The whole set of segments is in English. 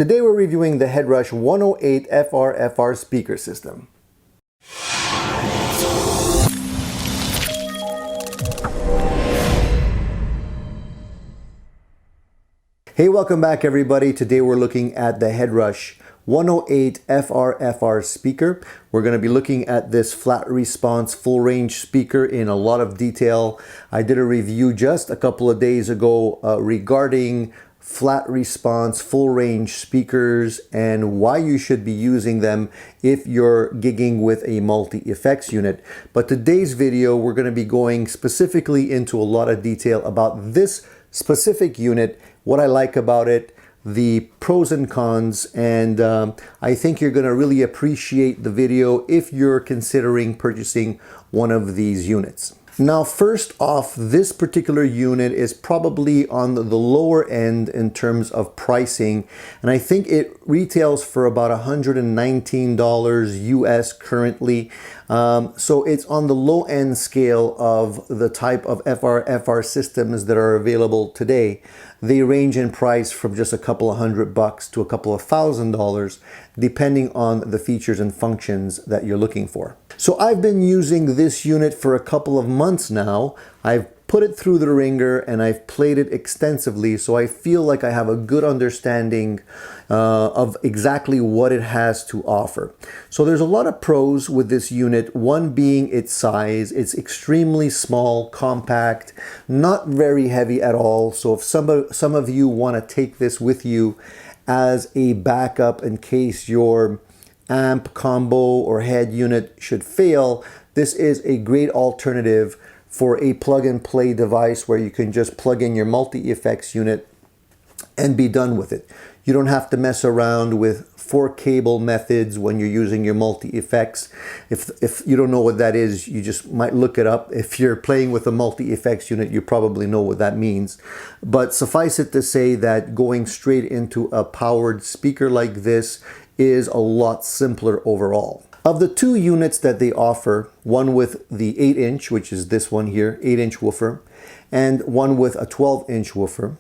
Today we're reviewing the Headrush 108 FRFR speaker system. Hey, welcome back everybody. Today we're looking at the Headrush 108 FRFR speaker. We're going to be looking at this flat response full range speaker in a lot of detail. I did a review just a couple of days ago regarding flat response full range speakers and why you should be using them if you're gigging with a multi-effects unit. But today's video, we're going to be going specifically into a lot of detail about this specific unit, what I like about it, the pros and cons, and I think you're going to really appreciate the video if you're considering purchasing one of these units. Now, first off, this particular unit is probably on the lower end in terms of pricing, and I think it retails for about $119 US currently. So it's on the low end scale of the type of FRFR systems that are available today. They range in price from just a couple of $100 to a couple of $1,000, depending on the features and functions that you're looking for. So I've been using this unit for a couple of months now. I've put it through the ringer and I've played it extensively, so I feel like I have a good understanding of exactly what it has to offer. So there's a lot of pros with this unit, one being its size. It's extremely small, compact, not very heavy at all. So if some of you want to take this with you as a backup in case your amp combo or head unit should fail, this is a great alternative for a plug-and-play device where you can just plug in your multi-effects unit and be done with it. You don't have to mess around with 4-cable methods when you're using your multi-effects. If you don't know what that is, you just might look it up. If you're playing with a multi-effects unit, you probably know what that means. But suffice it to say that going straight into a powered speaker like this is a lot simpler overall. Of the two units that they offer, one with the 8-inch, which is this one here, 8-inch woofer, and one with a 12-inch woofer,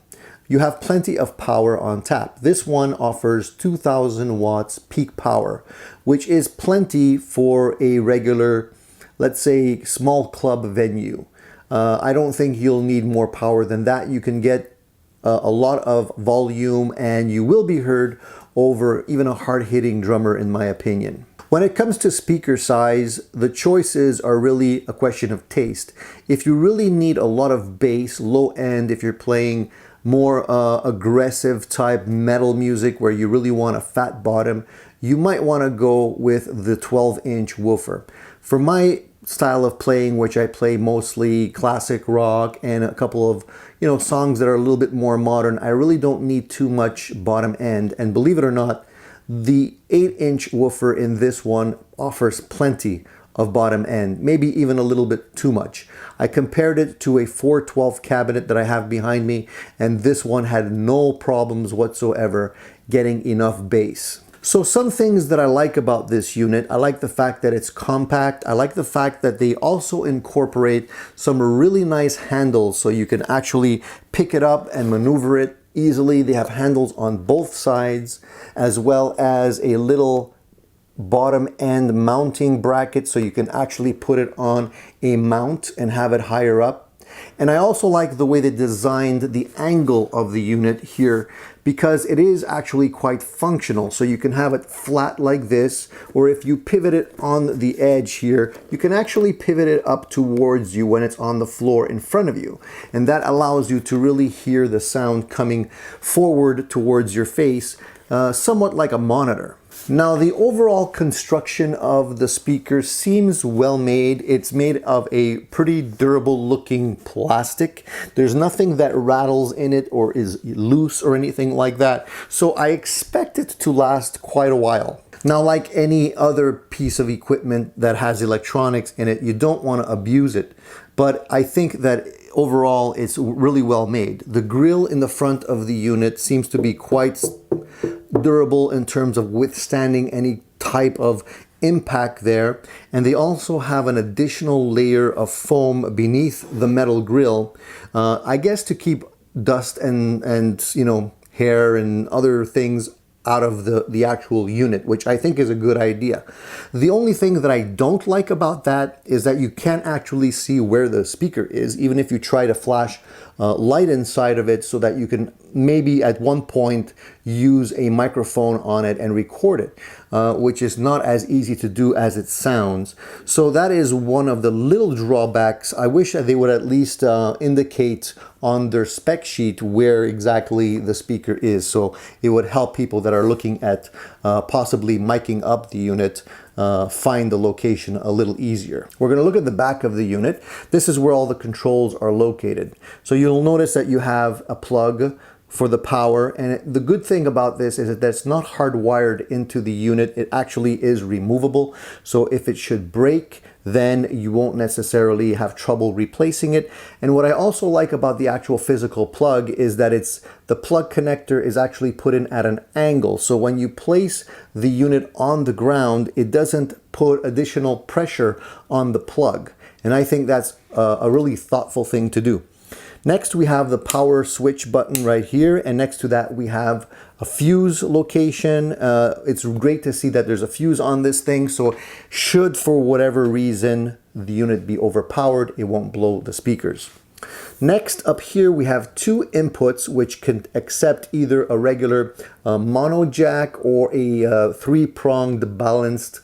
you have plenty of power on tap. This one offers 2000 watts peak power, which is plenty for a regular, let's say, small club venue. I don't think you'll need more power than that. You can get a lot of volume and you will be heard over even a hard-hitting drummer, in my opinion. When it comes to speaker size, the choices are really a question of taste. If you really need a lot of bass, low end, if you're playing more aggressive type metal music where you really want a fat bottom, you might want to go with the 12-inch woofer. For my style of playing, which I play mostly classic rock and a couple of songs that are a little bit more modern, I really don't need too much bottom end. And believe it or not, the 8-inch woofer in this one offers plenty of bottom end, maybe even a little bit too much. I compared it to a 412 cabinet that I have behind me, and this one had no problems whatsoever getting enough bass. So some things that I like about this unit, I like the fact that it's compact. I like the fact that they also incorporate some really nice handles so you can actually pick it up and maneuver it easily. They have handles on both sides, as well as a little bottom end mounting bracket so you can actually put it on a mount and have it higher up. And I also like the way they designed the angle of the unit here, because it is actually quite functional. So you can have it flat like this, or if you pivot it on the edge here, you can actually pivot it up towards you when it's on the floor in front of you. And that allows you to really hear the sound coming forward towards your face, somewhat like a monitor. Now, the overall construction of the speaker seems well made. It's made of a pretty durable looking plastic. There's nothing that rattles in it or is loose or anything like that. So I expect it to last quite a while. Now, like any other piece of equipment that has electronics in it, you don't want to abuse it. But I think that overall it's really well made. The grille in the front of the unit seems to be quite durable in terms of withstanding any type of impact there. And they also have an additional layer of foam beneath the metal grille, I guess to keep dust and hair and other things out of the actual unit, which I think is a good idea. The only thing that I don't like about that is that you can't actually see where the speaker is, even if you try to flash light inside of it so that you can maybe at one point use a microphone on it and record it, which is not as easy to do as it sounds. So that is one of the little drawbacks. I wish that they would at least indicate on their spec sheet where exactly the speaker is, so it would help people that are looking at possibly miking up the unit find the location a little easier. We're going to look at the back of the unit. This is where all the controls are located. So you'll notice that you have a plug for the power, and the good thing about this is that it's not hardwired into the unit. It actually is removable, so if it should break, then you won't necessarily have trouble replacing it. And what I also like about the actual physical plug is that the plug connector is actually put in at an angle, so when you place the unit on the ground, it doesn't put additional pressure on the plug, and I think that's a really thoughtful thing to do. Next, we have the power switch button right here, and next to that we have a fuse location. It's great to see that there's a fuse on this thing, so should for whatever reason the unit be overpowered, it won't blow the speakers. Next up here we have two inputs which can accept either a regular mono jack or a three-pronged balanced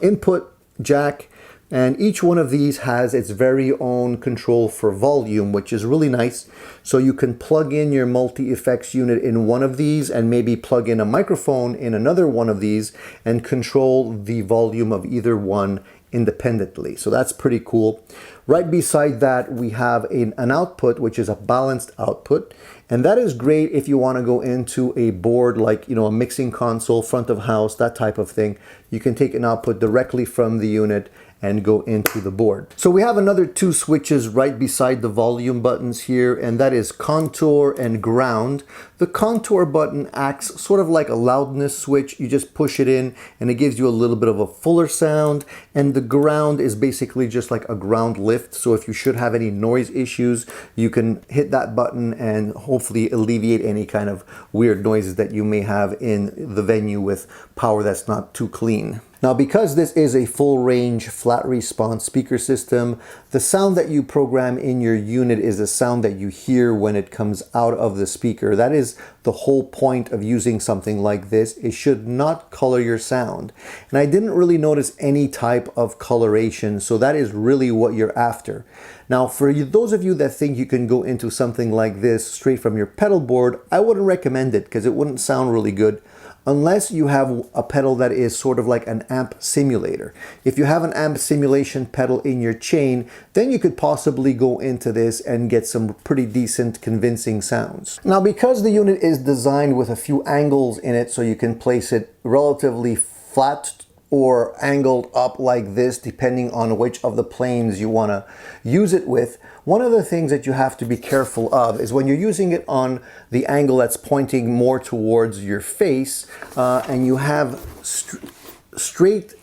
input jack. And each one of these has its very own control for volume, which is really nice. So you can plug in your multi-effects unit in one of these and maybe plug in a microphone in another one of these and control the volume of either one independently. So that's pretty cool. Right beside that, we have an output, which is a balanced output. And that is great if you want to go into a board like, a mixing console, front of house, that type of thing. You can take an output directly from the unit and go into the board. So we have another two switches right beside the volume buttons here, and that is contour and ground. The contour button acts sort of like a loudness switch. You just push it in and it gives you a little bit of a fuller sound, and the ground is basically just like a ground lift. So if you should have any noise issues, you can hit that button and hopefully alleviate any kind of weird noises that you may have in the venue with power that's not too clean. Now, because this is a full range flat response speaker system, the sound that you program in your unit is the sound that you hear when it comes out of the speaker. That is the whole point of using something like this. It should not color your sound. And I didn't really notice any type of coloration, so that is really what you're after. Now, for those of you that think you can go into something like this straight from your pedal board, I wouldn't recommend it because it wouldn't sound really good, unless you have a pedal that is sort of like an amp simulator. If you have an amp simulation pedal in your chain, then you could possibly go into this and get some pretty decent convincing sounds. Now, because the unit is designed with a few angles in it, so you can place it relatively flat or angled up like this, depending on which of the planes you want to use it with. One of the things that you have to be careful of is when you're using it on the angle that's pointing more towards your face, and you have straight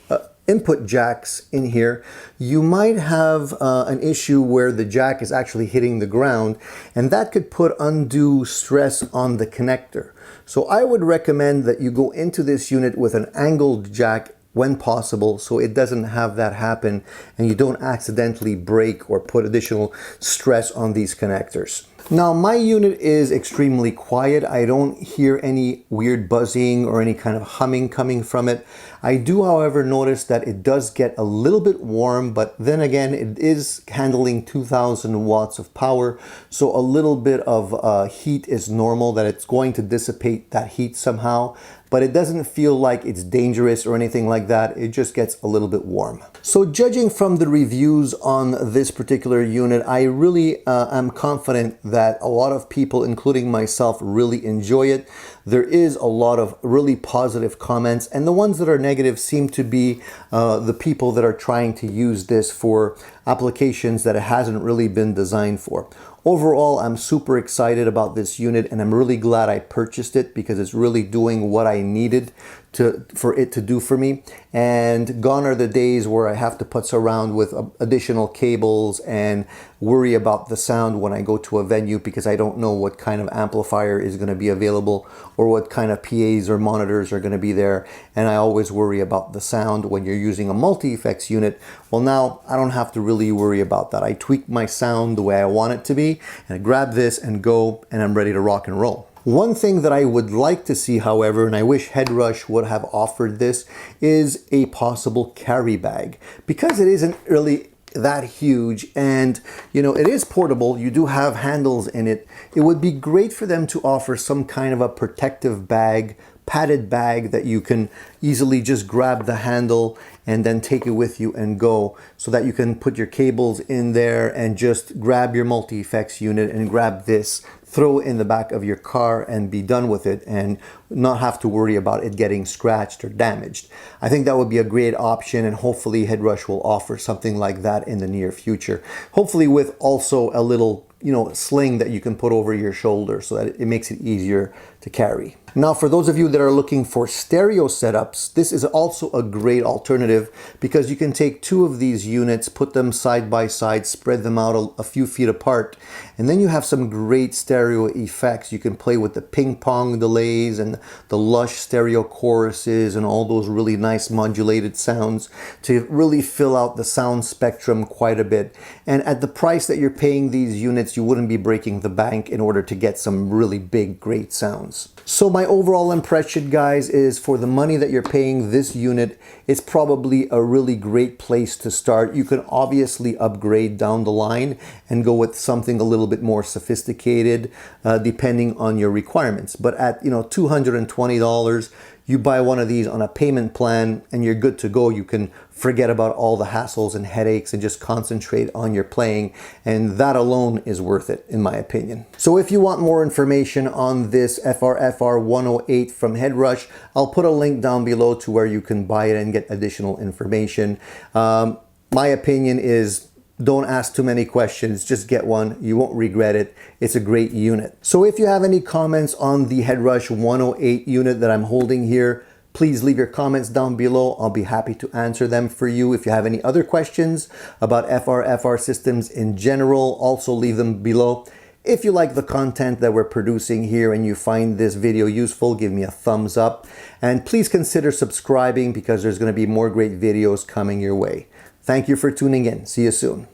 input jacks in here, you might have an issue where the jack is actually hitting the ground, and that could put undue stress on the connector. So I would recommend that you go into this unit with an angled jack when possible, so it doesn't have that happen and you don't accidentally break or put additional stress on these connectors. Now, my unit is extremely quiet. I don't hear any weird buzzing or any kind of humming coming from it. I do, however, notice that it does get a little bit warm, but then again, it is handling 2000 watts of power, so a little bit of heat is normal, that it's going to dissipate that heat somehow. But it doesn't feel like it's dangerous or anything like that. It just gets a little bit warm. So judging from the reviews on this particular unit, I really am confident that a lot of people, including myself, really enjoy it. There is a lot of really positive comments, and the ones that are negative seem to be the people that are trying to use this for applications that it hasn't really been designed for. Overall, I'm super excited about this unit, and I'm really glad I purchased it because it's really doing what I needed for it to do for me. And gone are the days where I have to putz around with additional cables and worry about the sound when I go to a venue, because I don't know what kind of amplifier is going to be available or what kind of PAs or monitors are going to be there. And I always worry about the sound when you're using a multi-effects unit. Well, now I don't have to really worry about that. I tweak my sound the way I want it to be, and I grab this and go, and I'm ready to rock and roll. One thing that I would like to see, however, and I wish Headrush would have offered this, is a possible carry bag, because it isn't really that huge, and it is portable. You do have handles in it. It would be great for them to offer some kind of a protective bag, padded bag, that you can easily just grab the handle and then take it with you and go, so that you can put your cables in there and just grab your multi-effects unit and grab this, throw it in the back of your car and be done with it, and not have to worry about it getting scratched or damaged. I think that would be a great option, and hopefully Headrush will offer something like that in the near future. Hopefully with also a little sling that you can put over your shoulder, so that it makes it easier to carry. Now, for those of you that are looking for stereo setups, this is also a great alternative, because you can take two of these units, put them side by side, spread them out a few feet apart, and then you have some great stereo effects. You can play with the ping pong delays and the lush stereo choruses and all those really nice modulated sounds to really fill out the sound spectrum quite a bit. And at the price that you're paying these units, you wouldn't be breaking the bank in order to get some really big, great sounds. So my overall impression, guys, is for the money that you're paying, this unit is probably a really great place to start. You can obviously upgrade down the line and go with something a little bit more sophisticated, depending on your requirements. But at $220, you buy one of these on a payment plan and you're good to go. You can forget about all the hassles and headaches and just concentrate on your playing, and that alone is worth it, in my opinion. So if you want more information on this FRFR 108 from Headrush, I'll put a link down below to where you can buy it and get additional information. My opinion is, don't ask too many questions, just get one. You won't regret it. It's a great unit. So if you have any comments on the Headrush 108 unit that I'm holding here, please leave your comments down below. I'll be happy to answer them for you. If you have any other questions about FRFR systems in general, also leave them below. If you like the content that we're producing here and you find this video useful, give me a thumbs up. And please consider subscribing, because there's going to be more great videos coming your way. Thank you for tuning in. See you soon.